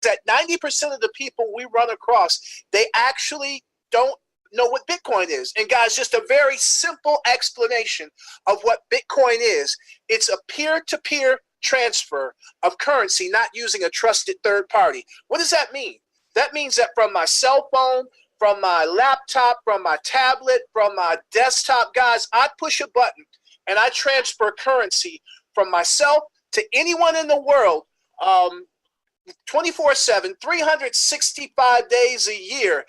that 90% of the people we run across, they actually don't know what Bitcoin is. And guys, just a very simple explanation of what Bitcoin is. It's a peer-to-peer transfer of currency, not using a trusted third party. What does that mean? That means that from my cell phone, from my laptop, from my tablet, from my desktop, guys, I push a button and I transfer currency from myself to anyone in the world 24/7, 365 days a year,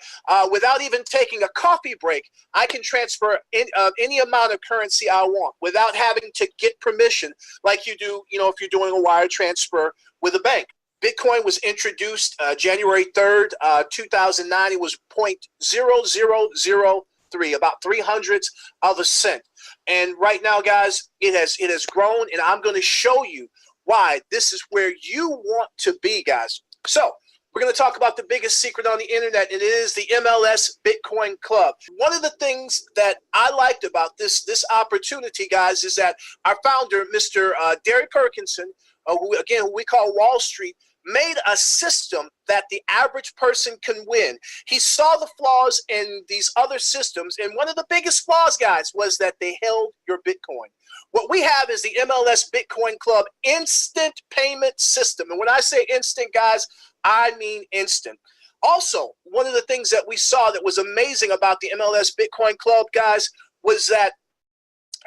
without even taking a coffee break. I can transfer any amount of currency I want without having to get permission like you do, if you're doing a wire transfer with a bank. Bitcoin was introduced January 3rd, 2009. It was 0.0003, about 300ths of a cent. And right now, guys, it has grown, and I'm going to show you why this is where you want to be, guys. So we're going to talk about the biggest secret on the internet, and it is the MLS Bitcoin Club. One of the things that I liked about this opportunity, guys, is that our founder, Mr. Derry Perkinson, who we call Wall Street, made a system that the average person can win. He saw the flaws in these other systems, and one of the biggest flaws, guys, was that they held your Bitcoin. What we have is the MLS Bitcoin Club instant payment system. And when I say instant, guys, I mean instant. Also, one of the things that we saw that was amazing about the MLS Bitcoin Club, guys, was that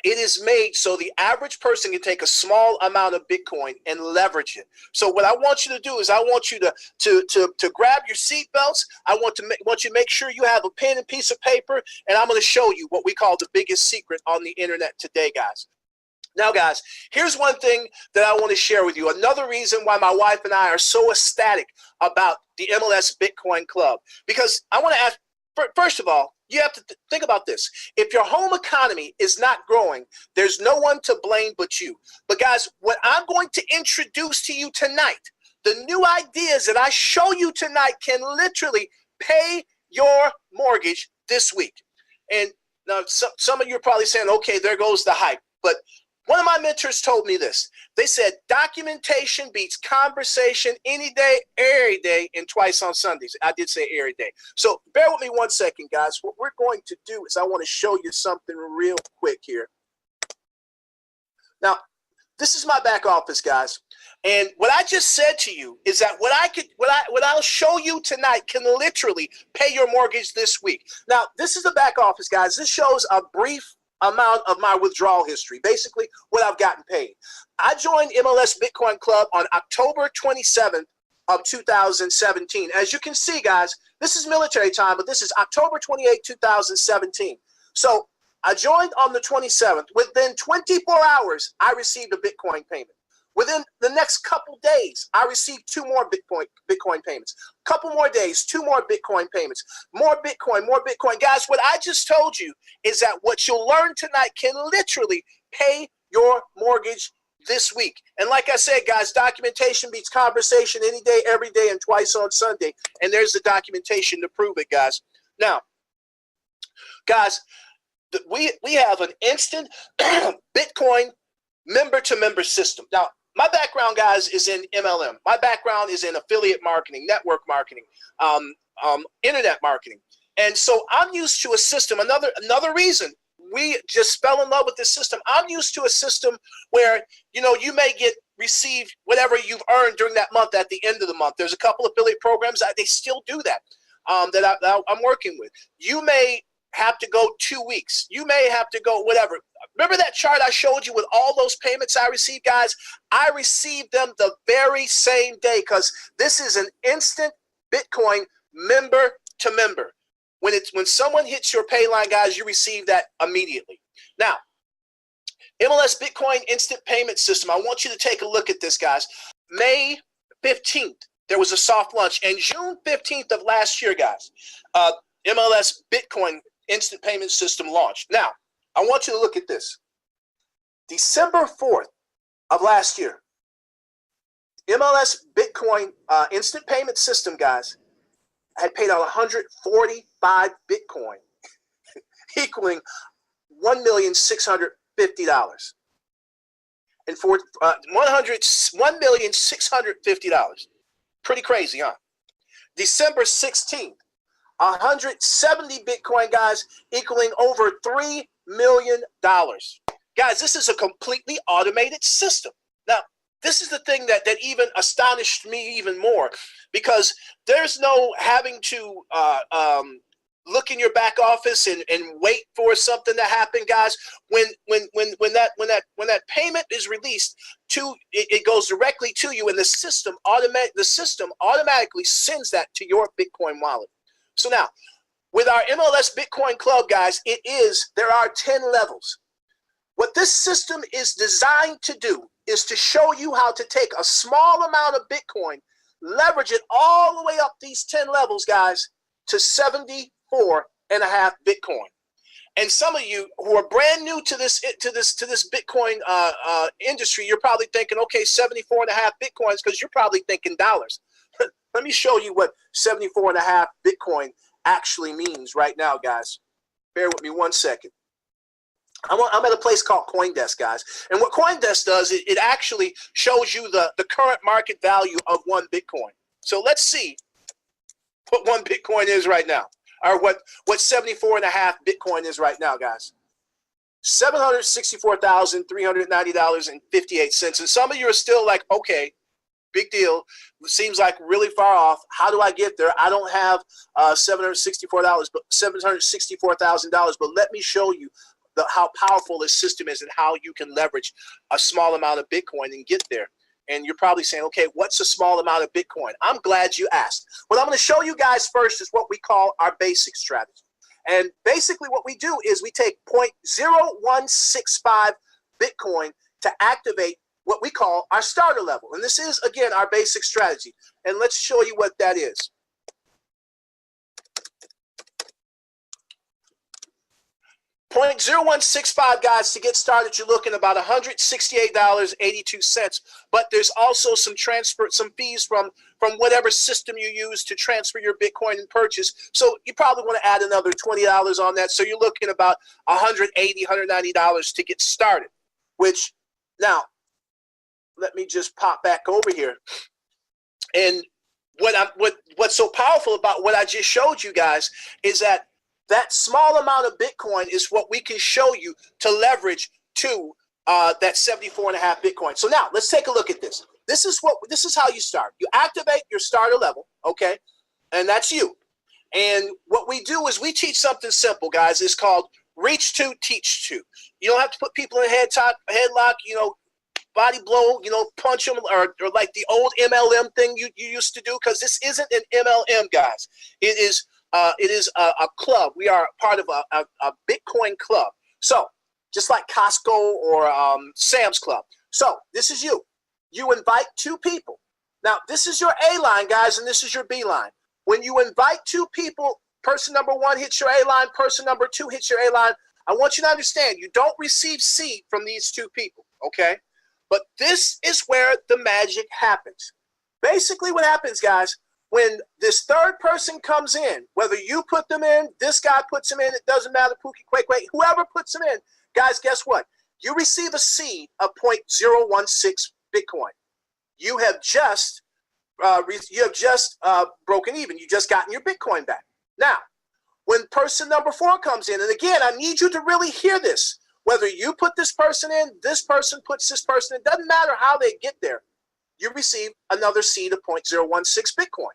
it is made so the average person can take a small amount of Bitcoin and leverage it. So what I want you to do is I want you to grab your seatbelts. I want you to make sure you have a pen and piece of paper, and I'm going to show you what we call the biggest secret on the internet today, guys. Now, guys, here's one thing that I want to share with you. Another reason why my wife and I are so ecstatic about the MLS Bitcoin Club. Because I want to ask, first of all, you have to think about this. If your home economy is not growing, there's no one to blame but you. But guys, what I'm going to introduce to you tonight, the new ideas that I show you tonight can literally pay your mortgage this week. And now some of you are probably saying, okay, there goes the hype. But one of my mentors told me this. They said, documentation beats conversation any day, every day, and twice on Sundays. I did say every day. So bear with me 1 second, guys. What we're going to do is I want to show you something real quick here. Now, this is my back office, guys. And what I just said to you is that what I'll show you tonight can literally pay your mortgage this week. Now, this is the back office, guys. This shows a brief amount of my withdrawal history, basically what I've gotten paid. I joined MLS Bitcoin Club on October 27th of 2017. As you can see, guys, this is military time, but this is October 28, 2017. So I joined on the 27th. Within 24 hours, I received a Bitcoin payment. Within the next couple days, I received 2 more Bitcoin payments. Couple more days, 2 more Bitcoin payments. More Bitcoin, more Bitcoin. Guys, what I just told you is that what you'll learn tonight can literally pay your mortgage this week. And like I said, guys, documentation beats conversation any day, every day, and twice on Sunday. And there's the documentation to prove it, guys. Now, guys, we have an instant Bitcoin member-to-member system. Now, my background, guys, is in MLM. My background is in affiliate marketing, network marketing, internet marketing. And so I'm used to a system. Another reason we just fell in love with this system, I'm used to a system where, you may receive whatever you've earned during that month at the end of the month. There's a couple affiliate programs, they still do that, that I'm working with. You may have to go 2 weeks. You may have to go whatever. Remember that chart I showed you with all those payments I received, guys? I received them the very same day because this is an instant Bitcoin member to member. When someone hits your pay line, guys, you receive that immediately. Now, MLS Bitcoin instant payment system. I want you to take a look at this, guys. May 15th, there was a soft launch. And June 15th of last year, guys, MLS Bitcoin instant payment system launched. Now, I want you to look at this. December 4th of last year, MLS Bitcoin instant payment system, guys, had paid out 145 Bitcoin, equaling $1,650,000. And for $1,650,000. Pretty crazy, huh? December 16th, 170 Bitcoin, guys, equaling over $3 million. Guys, this is a completely automated system. Now, this is the thing that even astonished me even more, because there's no having to look in your back office and wait for something to happen, guys. When that payment is released to it goes directly to you, and the system automatically sends that to your Bitcoin wallet. So now, with our MLS Bitcoin Club, guys, there are 10 levels. What this system is designed to do is to show you how to take a small amount of Bitcoin, leverage it all the way up these 10 levels, guys, to 74.5 Bitcoin. And some of you who are brand new to this Bitcoin industry, you're probably thinking, okay, 74.5 Bitcoins, because you're probably thinking dollars. Let me show you what 74.5 Bitcoin actually means right now, guys. Bear with me 1 second. I'm at a place called CoinDesk, guys. And what CoinDesk does, it actually shows you the current market value of 1 Bitcoin. So let's see what 1 Bitcoin is right now, or what 74.5 Bitcoin is right now, guys. $764,390.58. And some of you are still like, okay, big deal. Seems like really far off. How do I get there? I don't have $764,000, but let me show you how powerful this system is and how you can leverage a small amount of Bitcoin and get there. And you're probably saying, okay, what's a small amount of Bitcoin? I'm glad you asked. What I'm going to show you guys first is what we call our basic strategy. And basically what we do is we take 0.0165 Bitcoin to activate what we call our starter level. And this is, again, our basic strategy. And let's show you what that is. $0.0165, guys, to get started, you're looking about $168.82. But there's also some fees from whatever system you use to transfer your Bitcoin and purchase. So you probably want to add another $20 on that. So you're looking about $180, $190 to get started. Which, now, let me just pop back over here. And what's so powerful about what I just showed you guys is that small amount of Bitcoin is what we can show you to leverage to that 74.5 Bitcoin. So now let's take a look at this. This is how you start. You activate your starter level, okay? And that's you. And what we do is we teach something simple, guys. It's called reach to, teach to. You don't have to put people in a headlock, body blow, punch them, or like the old MLM thing you used to do, because this isn't an MLM, guys. It is a club. We are part of a Bitcoin club. So just like Costco or Sam's Club. So this is you. You invite 2 people. Now, this is your A line, guys, and this is your B line. When you invite 2 people, person number 1 hits your A line, person number 2 hits your A line. I want you to understand, you don't receive seed from these 2 people, okay? But this is where the magic happens. Basically what happens, guys, when this 3rd person comes in, whether you put them in, this guy puts them in, it doesn't matter, Pookie, Quake, whoever puts them in, guys, guess what? You receive a seed of 0.016 Bitcoin. You have just broken even. You just gotten your Bitcoin back. Now, when person number 4 comes in, and again, I need you to really hear this. Whether you put this person in, this person puts this person in, it doesn't matter how they get there. You receive another seed of 0.016 Bitcoin.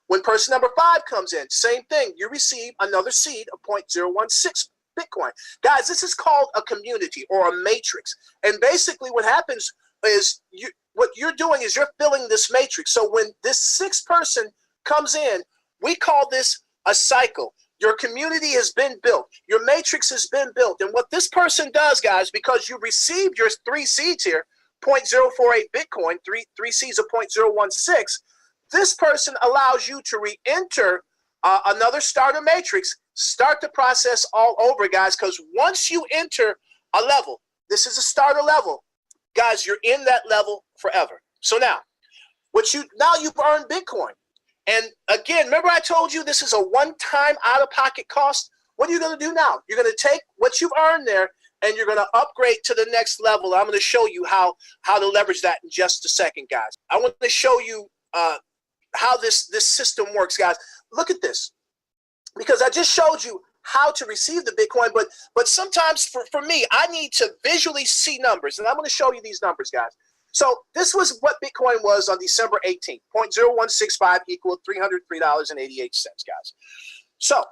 When person number 5 comes in, same thing. You receive another seed of 0.016 Bitcoin. Guys, this is called a community or a matrix. And basically what happens is what you're doing is you're filling this matrix. So when this 6th person comes in, we call this a cycle. Your community has been built. Your matrix has been built. And what this person does, guys, because you received your 3 seeds here, 0.048 Bitcoin, three seeds of 0.016, this person allows you to re-enter another starter matrix, start the process all over, guys, because once you enter a level, this is a starter level, guys, you're in that level forever. So now, you've earned Bitcoin. And again, remember I told you this is a one-time out-of-pocket cost? What are you going to do now? You're going to take what you've earned there and you're going to upgrade to the next level. I'm going to show you how to leverage that in just a second, guys. I want to show you how this system works, guys. Look at this, because I just showed you how to receive the Bitcoin, but sometimes for me, I need to visually see numbers, and I'm going to show you these numbers, guys. So this was what Bitcoin was on December 18th, 0.0165 equal $303.88, guys. So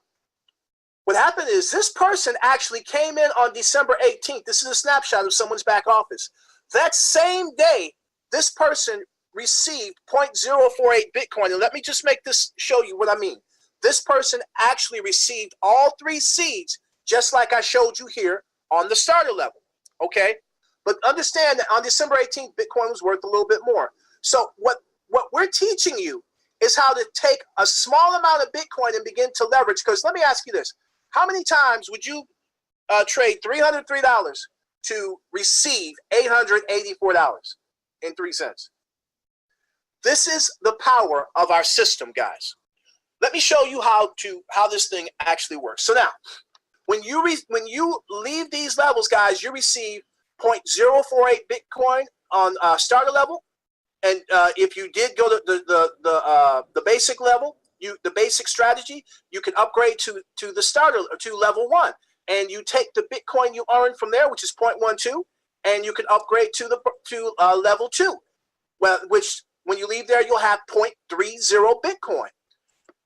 what happened is this person actually came in on December 18th. This is a snapshot of someone's back office. That same day, this person received 0.048 Bitcoin. And let me just make this show you what I mean. This person actually received all 3 seeds, just like I showed you here on the starter level, okay? But understand that on December 18th, Bitcoin was worth a little bit more. So what we're teaching you is how to take a small amount of Bitcoin and begin to leverage. Because let me ask you this. How many times would you trade $303 to receive $884.03? This is the power of our system, guys. Let me show you how this thing actually works. So now, when you leave these levels, guys, you receive 0.048 Bitcoin on starter level, and if you did go to the basic level, the basic strategy, you can upgrade to the starter to level 1, and you take the Bitcoin you earn from there, which is 0.12, and you can upgrade to level 2, well, which when you leave there, you'll have 0.30 Bitcoin.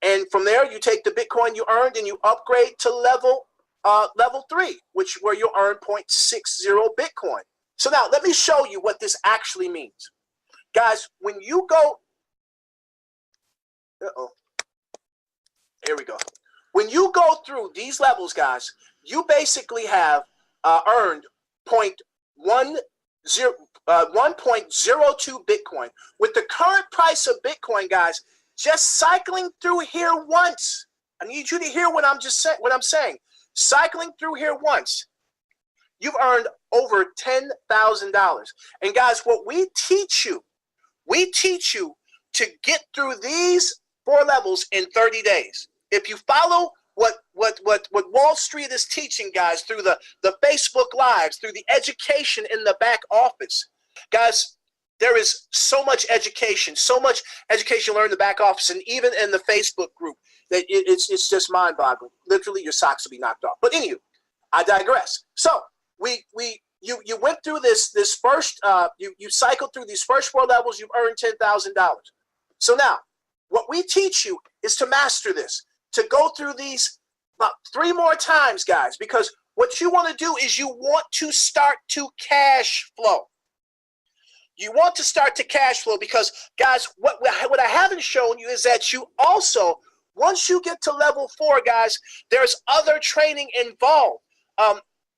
And from there, you take the Bitcoin you earned and you upgrade to level 3, where you'll earn 0.60 Bitcoin. So now let me show you what this actually means. Guys, when you go, here we go. When you go through these levels, guys, you basically have earned 1.02 Bitcoin. With the current price of Bitcoin, guys, just cycling through here once. I need you to hear what I'm saying. Cycling through here once, you've earned over $10,000. And guys, what we teach you to get through these 4 levels in 30 days. If you follow what Wall Street is teaching, guys, through the Facebook Lives, through the education in the back office, guys, there is so much education learned in the back office, and even in the Facebook group, that it's just mind-boggling. Literally, your socks will be knocked off. But anyway, I digress. So you went through this first you cycled through these first 4 levels. You've earned $10,000. So now, what we teach you is to master this, to go through these about 3 more times, guys, because what you want to do is you want to start to cash flow. You want to start to cash flow because, guys, what I haven't shown you is that you also, once you get to level 4, guys, there's other training involved.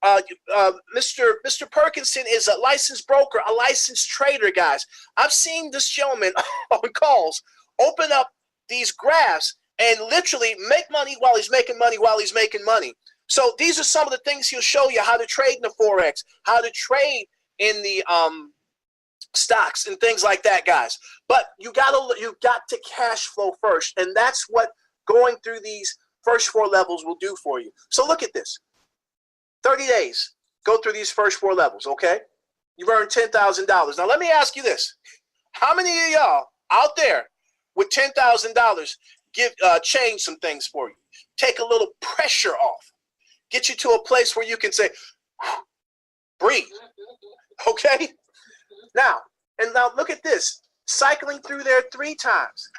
Mr. Perkinson is a licensed broker, a licensed trader, guys. I've seen this gentleman on calls open up these graphs and literally make money while he's making money while he's making money. So these are some of the things he'll show you: how to trade in the Forex, how to trade in the stocks and things like that, guys. But you got to cash flow first, and that's what going through these first 4 levels will do for you. So look at this: 30 days, go through these first 4 levels. Okay, you've earned $10,000. Now let me ask you this: how many of y'all out there with $10,000 change some things for you, take a little pressure off, get you to a place where you can say, breathe? Okay. Now look at this, cycling through there 3 times.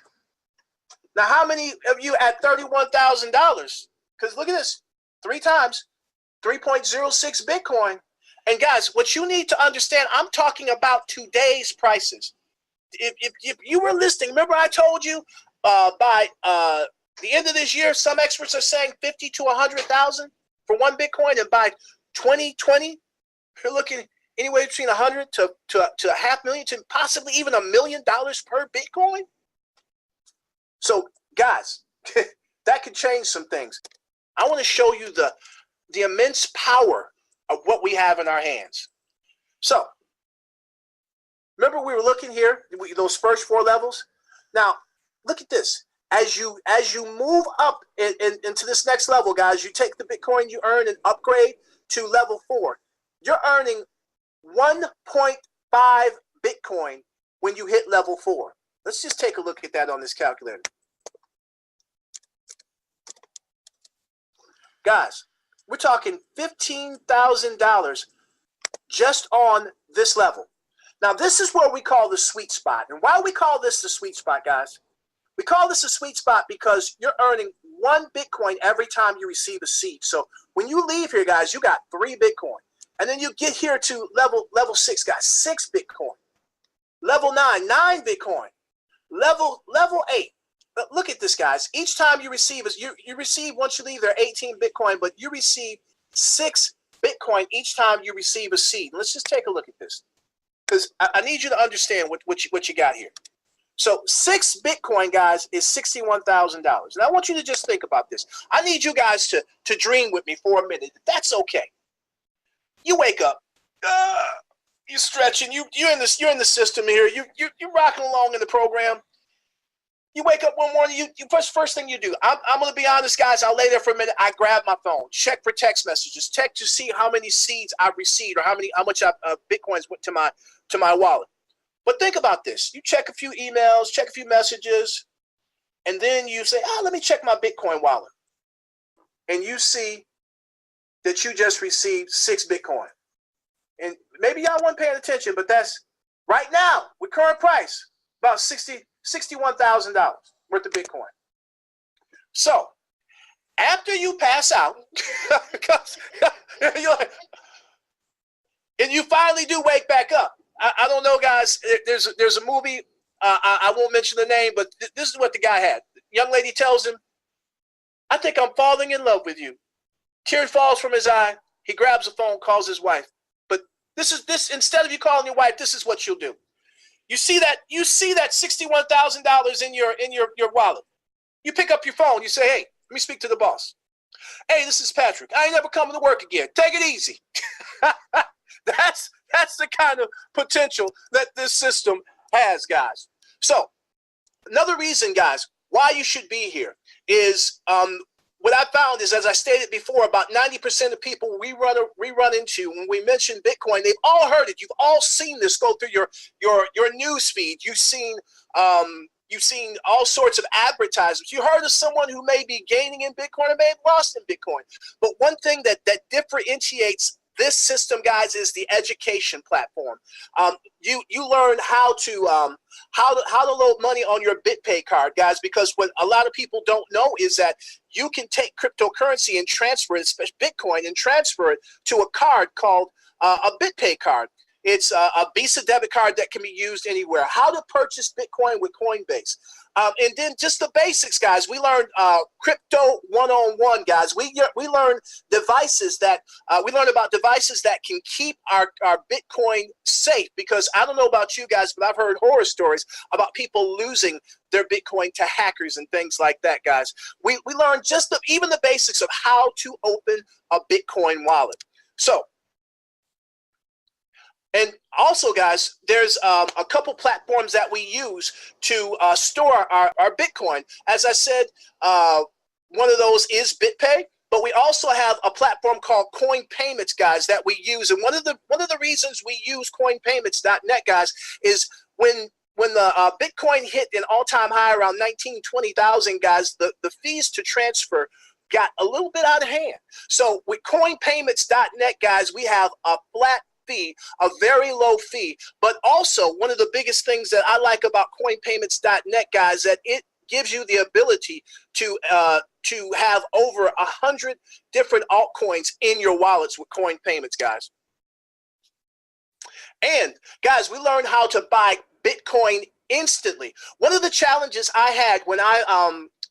Now, how many of you at $31,000? Because look at this, 3 times, 3.06 Bitcoin. And guys, what you need to understand, I'm talking about today's prices. If you were listening, remember I told you by the end of this year, some experts are saying 50 to 100,000 for 1 Bitcoin, and by 2020, you're looking anywhere between 100 to $500,000 to possibly even $1 million per Bitcoin. So, guys, that could change some things. I want to show you the immense power of what we have in our hands. So, remember we were looking here, those first 4 levels? Now, look at this. As you move up into this next level, guys, you take the Bitcoin you earn and upgrade to level 4. You're earning 1.5 Bitcoin when you hit level 4. Let's just take a look at that on this calculator. Guys, we're talking $15,000 just on this level. Now, this is where we call the sweet spot. And why we call this the sweet spot, guys? We call this a sweet spot because you're earning 1 Bitcoin every time you receive a seed. So when you leave here, guys, you got 3 Bitcoin. And then you get here to level 6, guys, 6 Bitcoin. Level 9, 9 Bitcoin. Level 8. But look at this, guys. Each time you receive, you receive, once you leave there, 18 Bitcoin, but you receive 6 Bitcoin each time you receive a seed. Let's just take a look at this, because I need you to understand what you got here. So 6 Bitcoin, guys, is $61,000. And I want you to just think about this. I need you guys to dream with me for a minute. That's okay. You wake up, you're stretching, you're in the system here. You're rocking along in the program. You wake up one morning, you first thing you do, I'm going to be honest, guys, I'll lay there for a minute. I grab my phone, check for text messages, check to see how many seeds I've received or how much Bitcoins went to my wallet. But think about this. You check a few emails, check a few messages, and then you say, let me check my Bitcoin wallet. And you see that you just received 6 Bitcoin. And maybe y'all weren't paying attention, but that's right now, with current price, about $61,000 worth of Bitcoin. So after you pass out, and you finally do wake back up. I don't know, guys. There's a movie. I won't mention the name, but this is what the guy had. The young lady tells him, "I think I'm falling in love with you." Tear falls from his eye. He grabs the phone, calls his wife. But this instead of you calling your wife, this is what you'll do. You see that $61,000 in your wallet. You pick up your phone. You say, "Hey, let me speak to the boss. Hey, this is Patrick. I ain't never coming to work again. Take it easy." That's the kind of potential that this system has, guys. So another reason, guys, why you should be here is what I found is, as I stated before, about 90% of people we run into when we mention Bitcoin, they've all heard it. You've all seen this go through your news feed. You've seen all sorts of advertisements. You heard of someone who may be gaining in Bitcoin or may have lost in Bitcoin. But one thing that differentiates this system, guys, is the education platform. You learn how to load money on your BitPay card, guys, because what a lot of people don't know is that you can take cryptocurrency and transfer it, especially Bitcoin, and transfer it to a card called a BitPay card. It's a Visa debit card that can be used anywhere. How to purchase Bitcoin with Coinbase. And then just the basics, guys. We learned crypto 101, guys. We learn devices that we learn about devices that can keep our Bitcoin safe. Because I don't know about you guys, but I've heard horror stories about people losing their Bitcoin to hackers and things like that, guys. We learned just even the basics of how to open a Bitcoin wallet. So. And also, guys, there's a couple platforms that we use to store our Bitcoin. As I said, one of those is BitPay, but we also have a platform called CoinPayments, guys, that we use. And one of the reasons we use CoinPayments.net, guys, is when the Bitcoin hit an all-time high around 20,000, guys, the fees to transfer got a little bit out of hand. So with CoinPayments.net, guys, we have a flat fee, a very low fee. But also, one of the biggest things that I like about CoinPayments.net, guys, that it gives you the ability to have over 100 different altcoins in your wallets with CoinPayments, guys. And guys, we learned how to buy Bitcoin instantly. One of the challenges I had when I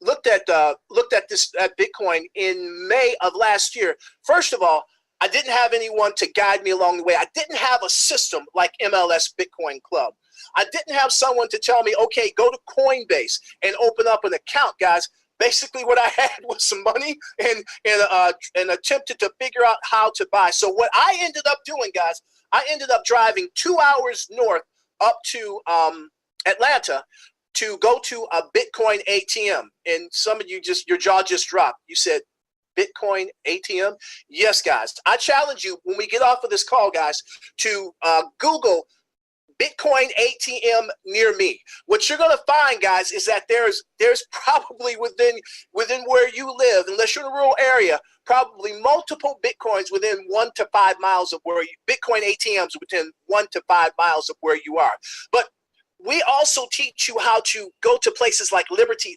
looked at Bitcoin in May of last year, first of all, I didn't have anyone to guide me along the way. I didn't have a system like MLS Bitcoin Club. I didn't have someone to tell me, okay, go to Coinbase and open up an account, guys. Basically, what I had was some money and attempted to figure out how to buy. So what I ended up doing, guys, I ended up driving 2 hours north up to Atlanta to go to a Bitcoin ATM. And some of you your jaw just dropped. You said, Bitcoin ATM? Yes, guys. I challenge you when we get off of this call, guys, to Google Bitcoin ATM near me. What you're going to find, guys, is that there's probably within where you live, unless you're in a rural area, probably multiple Bitcoins within 1 to 5 miles of where you, Bitcoin ATMs within 1 to 5 miles of where you are. But we also teach you how to go to places like Liberty.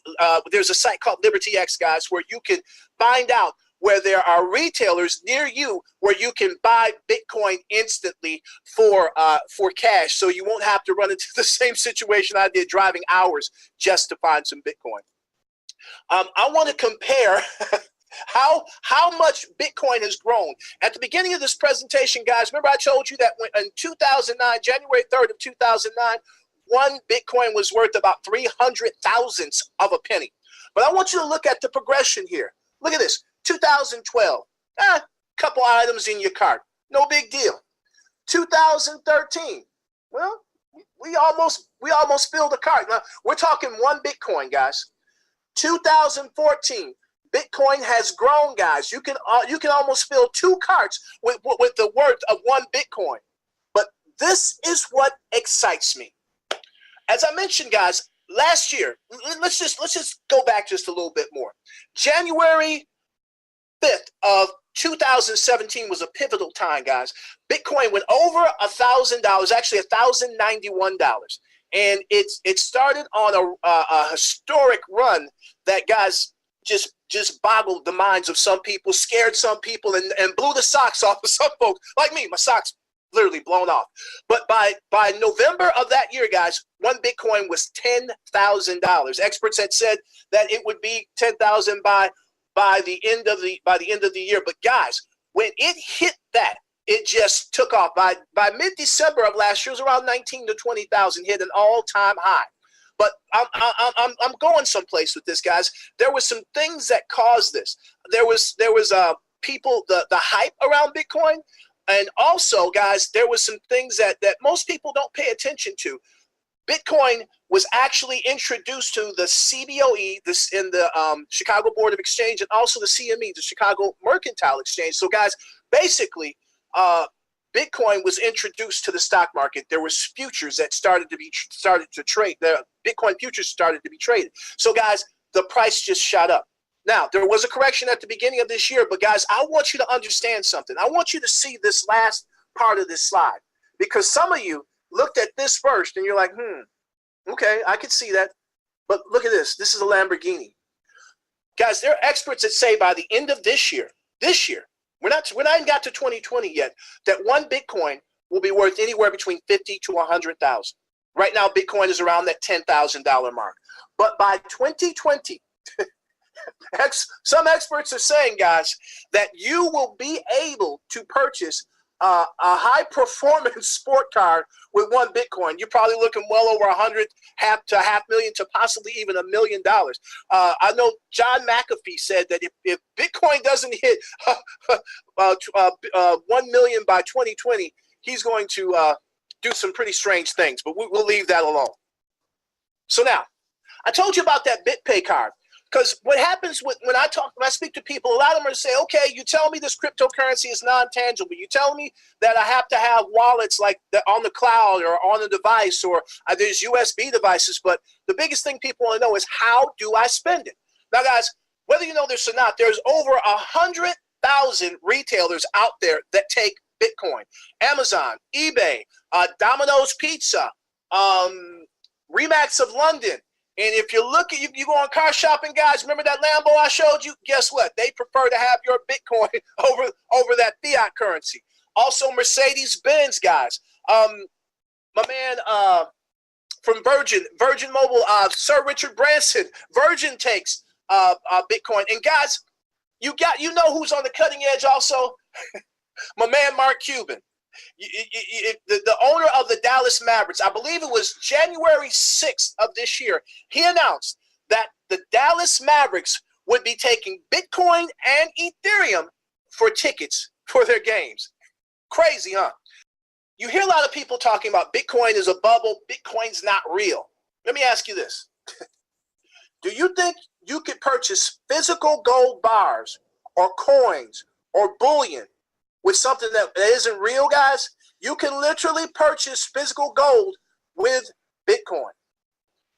There's a site called LibertyX, guys, where you can find out where there are retailers near you where you can buy Bitcoin instantly for cash, so you won't have to run into the same situation I did, driving hours just to find some Bitcoin. I want to compare how much Bitcoin has grown. At the beginning of this presentation, guys, remember I told you that in 2009, January 3rd of 2009, one Bitcoin was worth about 300 thousandths of a penny. But I want you to look at the progression here. Look at this. 2012, couple items in your cart, no big deal. 2013, well, we almost filled the cart. Now we're talking one Bitcoin, guys. 2014, Bitcoin has grown, guys. You can almost fill 2 carts with the worth of one Bitcoin. But this is what excites me. As I mentioned, guys, last year, let's just go back just a little bit more. January 5th of 2017 was a pivotal time, guys. Bitcoin went over $1,000, actually $1,091, and it started on a historic run that, guys, just boggled the minds of some people, scared some people, and blew the socks off of some folks like me. My socks literally blown off. But by November of that year, guys, one Bitcoin was $10,000. Experts had said that it would be 10,000 by the end of the year. But guys, when it hit that, it just took off. By mid-December of last year, it was around 19 to 20,000, hit an all-time high. But I'm going someplace with this, guys. There was some things that caused this. There was people, the hype around Bitcoin, and also, guys, there was some things that most people don't pay attention to. Bitcoin was actually introduced to the CBOE, in the Chicago Board of Exchange, and also the CME, the Chicago Mercantile Exchange. So, guys, basically, Bitcoin was introduced to the stock market. There was futures that started to trade. The Bitcoin futures started to be traded. So, guys, the price just shot up. Now, there was a correction at the beginning of this year, but, guys, I want you to understand something. I want you to see this last part of this slide, because some of you looked at this first and you're like, okay, I can see that. But look at this. This is a Lamborghini. Guys, there are experts that say by the end of this year, we're not even got to 2020 yet, that one Bitcoin will be worth anywhere between 50 to 100,000. Right now, Bitcoin is around that $10,000 mark. But by 2020, some experts are saying, guys, that you will be able to purchase a high-performance sport car with one Bitcoin. You're probably looking well over half million to possibly even $1 million. I know John McAfee said that if Bitcoin doesn't hit 1 million by 2020, he's going to do some pretty strange things, but we'll leave that alone. So now, I told you about that BitPay card. Because what happens when I speak to people, a lot of them are say, okay, you tell me this cryptocurrency is non-tangible. You tell me that I have to have wallets like on the cloud or on a device, or there's USB devices. But the biggest thing people want to know is, how do I spend it? Now, guys, whether you know this or not, there's over 100,000 retailers out there that take Bitcoin. Amazon, eBay, Domino's Pizza, Remax of London. And if you look at, you go on car shopping, guys, remember that Lambo I showed you? Guess what? They prefer to have your Bitcoin over that fiat currency. Also, Mercedes-Benz, guys. My man from Virgin Mobile, Sir Richard Branson, Virgin takes Bitcoin. And guys, you know who's on the cutting edge also? My man Mark Cuban. The owner of the Dallas Mavericks, I believe it was January 6th of this year, he announced that the Dallas Mavericks would be taking Bitcoin and Ethereum for tickets for their games. Crazy, huh? You hear a lot of people talking about Bitcoin is a bubble, Bitcoin's not real. Let me ask you this. Do you think you could purchase physical gold bars or coins or bullion with something that isn't real, guys? You can literally purchase physical gold with Bitcoin.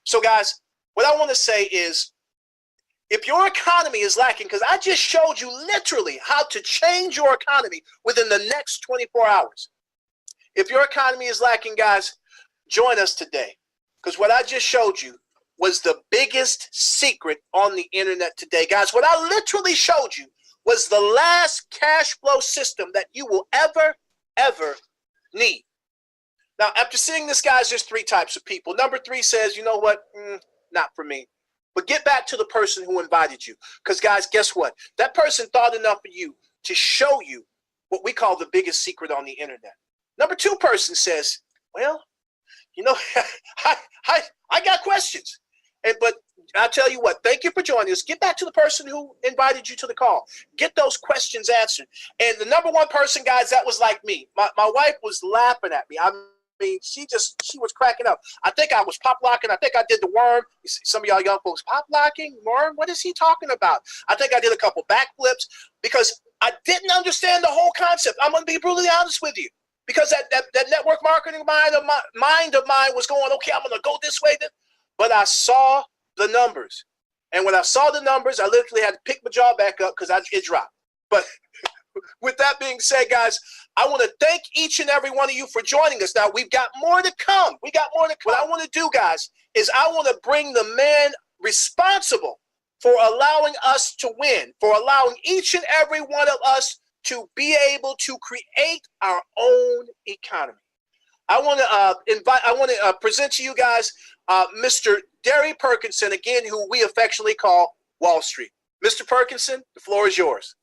So guys, what I want to say is, if your economy is lacking, because I just showed you literally how to change your economy within the next 24 hours. If your economy is lacking, guys, join us today. Because what I just showed you was the biggest secret on the internet today. Guys, what I literally showed you was the last cash flow system that you will ever need. Now, after seeing this, guys, there's 3 types of people. Number 3 says, you know what? Not for me. But get back to the person who invited you. Because, guys, guess what? That person thought enough of you to show you what we call the biggest secret on the internet. Number 2 person says, well, you know, I got questions. But I'll tell you what, thank you for joining us. Get back to the person who invited you to the call. Get those questions answered. And the number 1 person, guys, that was like me. My wife was laughing at me. I mean, she was cracking up. I think I was pop locking. I think I did the worm. Some of y'all young folks, pop locking, worm? What is he talking about? I think I did a couple backflips because I didn't understand the whole concept. I'm going to be brutally honest with you. Because that network marketing mind of mine was going, okay, I'm going to go this way. But I saw the numbers. And when I saw the numbers, I literally had to pick my jaw back up because it dropped. But with that being said, guys, I want to thank each and every one of you for joining us. Now, we've got more to come. What I want to do, guys, is I want to bring the man responsible for allowing us to win, for allowing each and every one of us to be able to create our own economy. I want to present to you guys Mr. Derry Perkinson, again, who we affectionately call Wall Street. Mr. Perkinson, the floor is yours.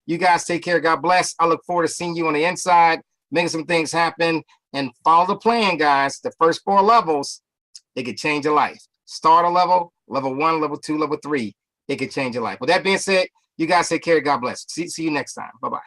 You guys take care. God bless. I look forward to seeing you on the inside, making some things happen, and follow the plan, guys. The first 4 levels, it could change your life. Starter level, level 1, level 2, level 3, it could change your life. With that being said, you guys take care. God bless. See you next time. Bye-bye.